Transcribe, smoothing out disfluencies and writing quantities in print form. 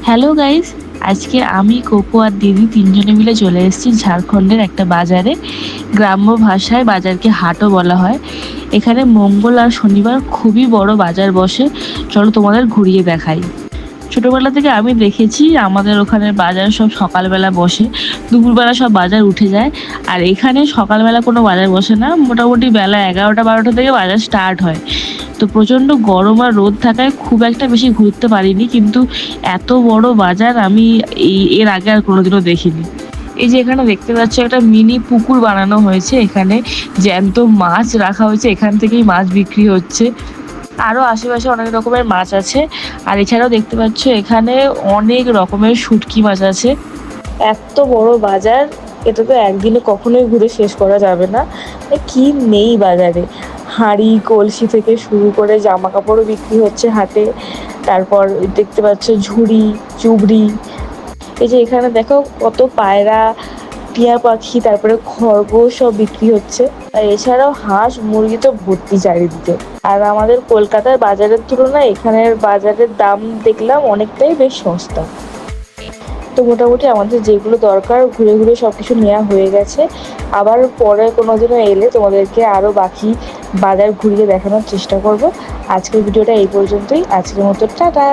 Hello guys, আজকে আমি cocoa আর দিদি তিনজনে মিলে চলে এসেছি ঝাড়খণ্ডের একটা বাজারে। গ্রাম্য ভাষায় বাজারকে হাটও বলা হয়। এখানে মঙ্গল আর শনিবার খুবই বড় বাজার বসে। চলো তোমাদের ঘুরিয়ে দেখাই। ছোটবেলা থেকে আমি দেখেছি আমাদের ওখানের বাজার সব সকালবেলা বসে, দুপুরবেলা সব বাজার উঠে যায়। আর এখানে সকালবেলা কোনো বাজার বসে না, মোটামুটি বেলা 11টা 12টা থেকে বাজার স্টার্ট হয়। তো প্রচণ্ড গরম আর রোদ থাকায় খুব একটা বেশি ঘুরতে পারিনি, কিন্তু এত বড় বাজার আমি এর আগে আর কোনোদিনও দেখিনি। এই যে এখানে দেখতে পাচ্ছ একটা মিনি পুকুর বানানো হয়েছে, এখানে জ্যান্ত মাছ রাখা হয়েছে, এখান থেকেই মাছ বিক্রি হচ্ছে। আরও আশেপাশে অনেক রকমের মাছ আছে। আর এছাড়াও দেখতে পাচ্ছ এখানে অনেক রকমের শুটকি মাছ আছে। এত বড় বাজার, এটা তো একদিনে কখনোই ঘুরে শেষ করা যাবে না। কি নেই বাজারে, হাঁড়ি কলসি থেকে শুরু করে জামা কাপড়ও বিক্রি হচ্ছে হাটে। তারপর দেখতে পাচ্ছ ঝুড়ি, চুবড়ি। এই যে এখানে দেখো কত পায়রা, টিয়া পাখি, তারপরে খরগোশ সব বিক্রি হচ্ছে। আর এছাড়াও হাঁস মুরগি তো ভর্তি চারিদিকে। আর আমাদের কলকাতার বাজারের তুলনায় এখানের বাজারের দাম দেখলাম অনেকটাই বেশ সস্তা। তো মোটামুটি আমাদের যেগুলো দরকার ঘুরে ঘুরে সব কিছু নেওয়া হয়ে গেছে। আবার পরে কোনো দিনও এলে তোমাদেরকে আরও বাকি বাজার ঘুরিয়ে দেখানোর চেষ্টা করব। আজকের ভিডিওটা এই পর্যন্তই। আজকের মতো টাটা।